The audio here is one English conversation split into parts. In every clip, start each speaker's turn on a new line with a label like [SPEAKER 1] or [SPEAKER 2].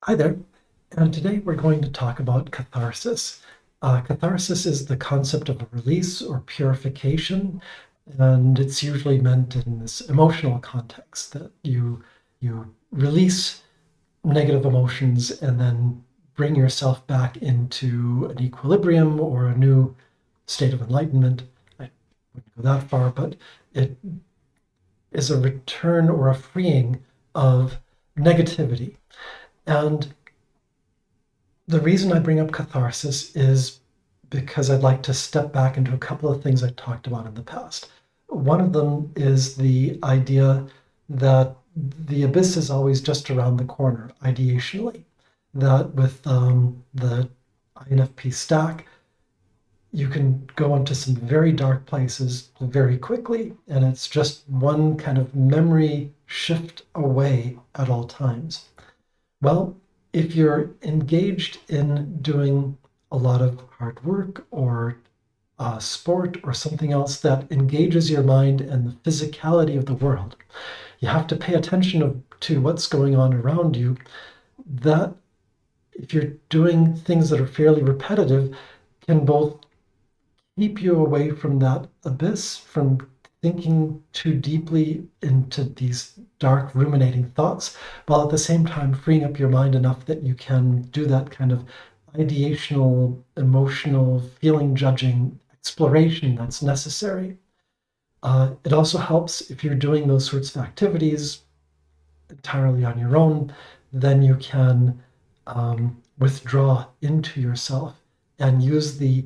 [SPEAKER 1] Hi there, and today we're going to talk about catharsis. Catharsis is the concept of a release or purification, and it's usually meant in this emotional context that you release negative emotions and then bring yourself back into an equilibrium or a new state of enlightenment. I wouldn't go that far, but it is a return or a freeing of negativity. And the reason I bring up catharsis is because I'd like to step back into a couple of things I talked about in the past. One of them is the idea that the abyss is always just around the corner, ideationally. That with the INFP stack, you can go into some very dark places very quickly, and it's just one kind of memory shift away at all times. Well, if you're engaged in doing a lot of hard work or sport or something else that engages your mind and the physicality of the world, you have to pay attention to what's going on around you. That if you're doing things that are fairly repetitive, can both keep you away from that abyss, from thinking too deeply into these dark, ruminating thoughts, while at the same time freeing up your mind enough that you can do that kind of ideational, emotional, feeling judging exploration that's necessary. It also helps if you're doing those sorts of activities entirely on your own, then you can withdraw into yourself and use the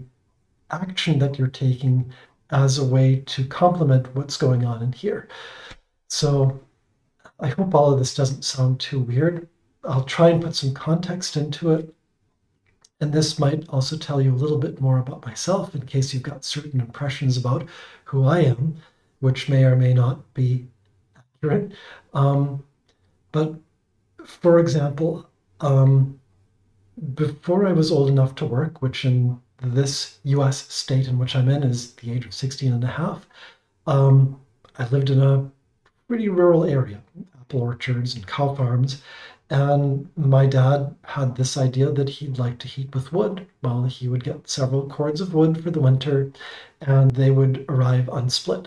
[SPEAKER 1] action that you're taking as a way to complement what's going on in here. So I hope all of this doesn't sound too weird. I'll try and put some context into it. And this might also tell you a little bit more about myself in case you've got certain impressions about who I am, which may or may not be accurate. But for example, before I was old enough to work, which in this US state in which I'm in is the age of 16 and a half, I lived in a pretty rural area, apple orchards and cow farms. And my dad had this idea that he'd like to heat with wood. Well, he would get several cords of wood for the winter, and they would arrive unsplit.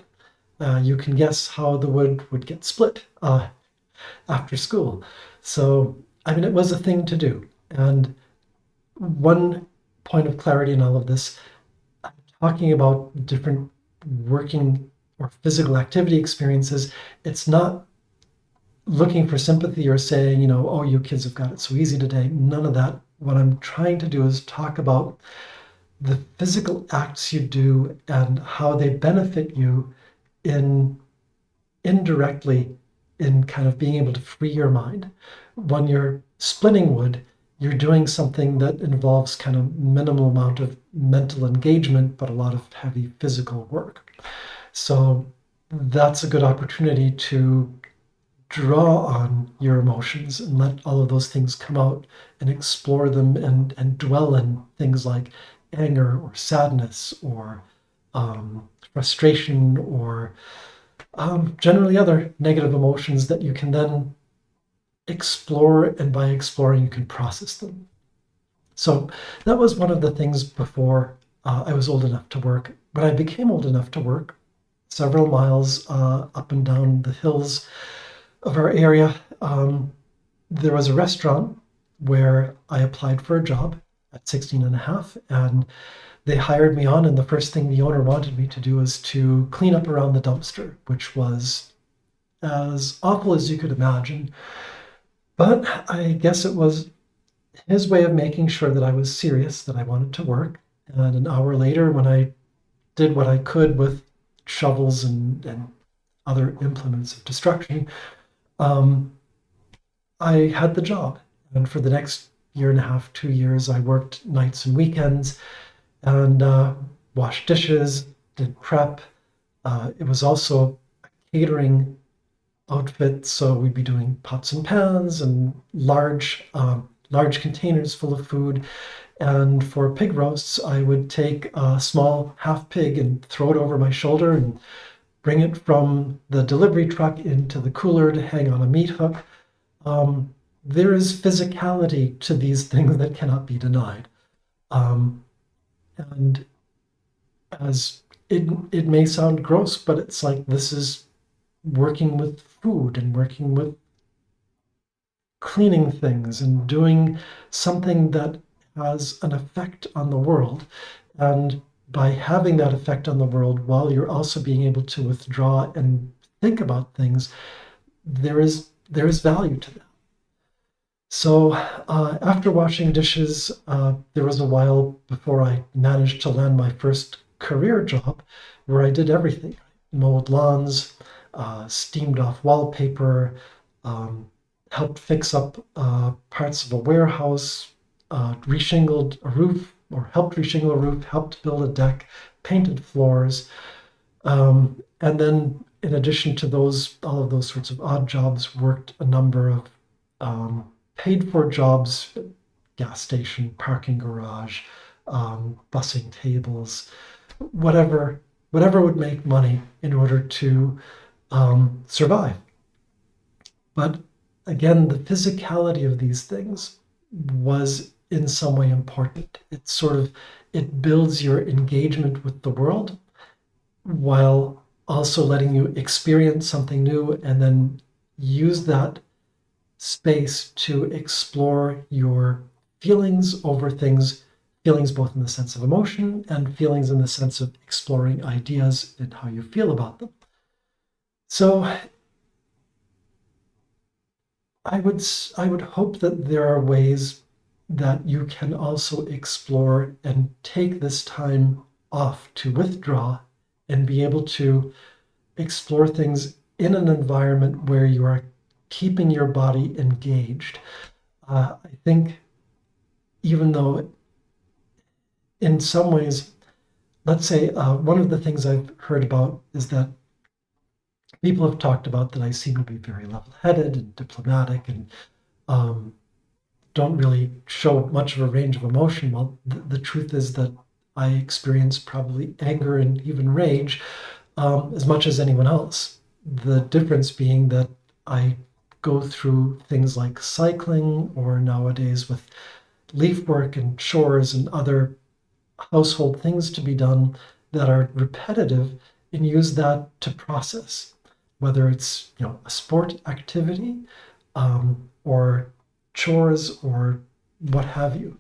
[SPEAKER 1] You can guess how the wood would get split after school. So, I mean, it was a thing to do. And one point of clarity in all of this, I'm talking about different working or physical activity experiences. It's not looking for sympathy or saying, oh, you kids have got it so easy today. None of that. What I'm trying to do is talk about the physical acts you do and how they benefit you in indirectly in kind of being able to free your mind. When you're splitting wood, you're doing something that involves kind of minimal amount of mental engagement, but a lot of heavy physical work. So that's a good opportunity to draw on your emotions and let all of those things come out and explore them and dwell in things like anger or sadness or frustration or generally other negative emotions that you can then explore, and by exploring, you can process them. So that was one of the things before I was old enough to work. When I became old enough to work, several miles up and down the hills of our area, there was a restaurant where I applied for a job at 16 and a half, and they hired me on. And the first thing the owner wanted me to do was to clean up around the dumpster, which was as awful as you could imagine. But I guess it was his way of making sure that I was serious, that I wanted to work. And an hour later, when I did what I could with shovels and other implements of destruction, um, I had the job. And for the next year and a half, 2 years, I worked nights and weekends and washed dishes, did prep. It was also a catering outfit, so we'd be doing pots and pans and large containers full of food. And for pig roasts, I would take a small half pig and throw it over my shoulder and bring it from the delivery truck into the cooler to hang on a meat hook. Um, there is physicality to these things that cannot be denied. Um, and as it may sound gross, but it's like this is working with food and working with cleaning things and doing something that has an effect on the world. And by having that effect on the world while you're also being able to withdraw and think about things, there is value to that. So after washing dishes, there was a while before I managed to land my first career job where I did everything: mowed lawns, steamed off wallpaper, helped fix up parts of a warehouse, reshingled a roof, or helped reshingle a roof, helped build a deck, painted floors. And then, in addition to all of those sorts of odd jobs, worked a number of paid for jobs: gas station, parking garage, bussing tables, whatever would make money in order to survive. But again, the physicality of these things was in some way important. It builds your engagement with the world while also letting you experience something new, and then use that space to explore your feelings over things, feelings both in the sense of emotion and feelings in the sense of exploring ideas and how you feel about them. So I would hope that there are ways that you can also explore and take this time off to withdraw and be able to explore things in an environment where you are keeping your body engaged. I think, even though in some ways, let's say one of the things I've heard about is that people have talked about that I seem to be very level-headed and diplomatic and don't really show much of a range of emotion. Well, the truth is that I experience probably anger and even rage as much as anyone else. The difference being that I go through things like cycling, or nowadays with leaf work and chores and other household things to be done that are repetitive, and use that to process, whether it's a sport activity or chores or what have you.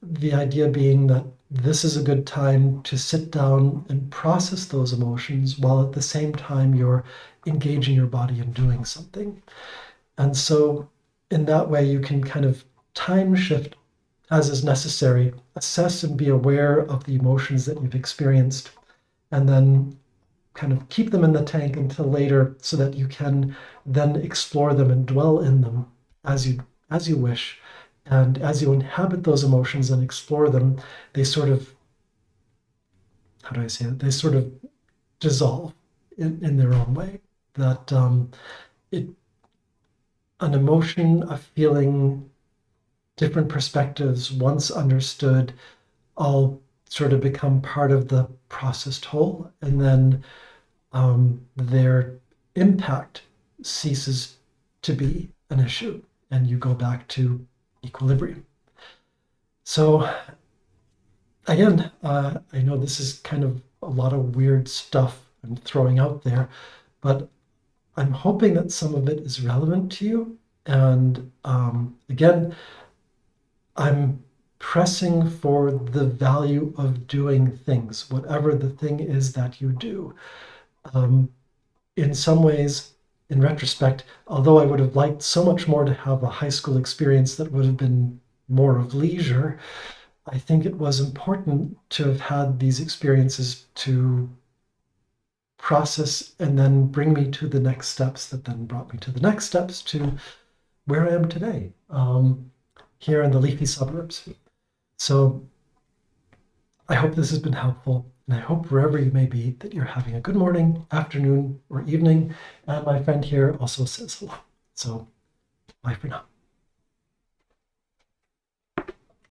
[SPEAKER 1] The idea being that this is a good time to sit down and process those emotions while at the same time you're engaging your body and doing something. And so in that way, you can kind of time shift as is necessary, assess and be aware of the emotions that you've experienced, and then kind of keep them in the tank until later so that you can then explore them and dwell in them as you wish. And as you inhabit those emotions and explore them, they sort of, how do I say it? They sort of dissolve in their own way. That it an emotion, a feeling, different perspectives, once understood, all sort of become part of the processed whole, and then their impact ceases to be an issue, and you go back to equilibrium. So again, I know this is kind of a lot of weird stuff I'm throwing out there, but I'm hoping that some of it is relevant to you. And again, I'm pressing for the value of doing things, whatever the thing is that you do. In some ways, in retrospect, although I would have liked so much more to have a high school experience that would have been more of leisure, I think it was important to have had these experiences to process and then bring me to the next steps that then brought me to the next steps to where I am today, here in the leafy suburbs. So I hope this has been helpful, and I hope wherever you may be that you're having a good morning, afternoon, or evening. And my friend here also says hello. So bye for now.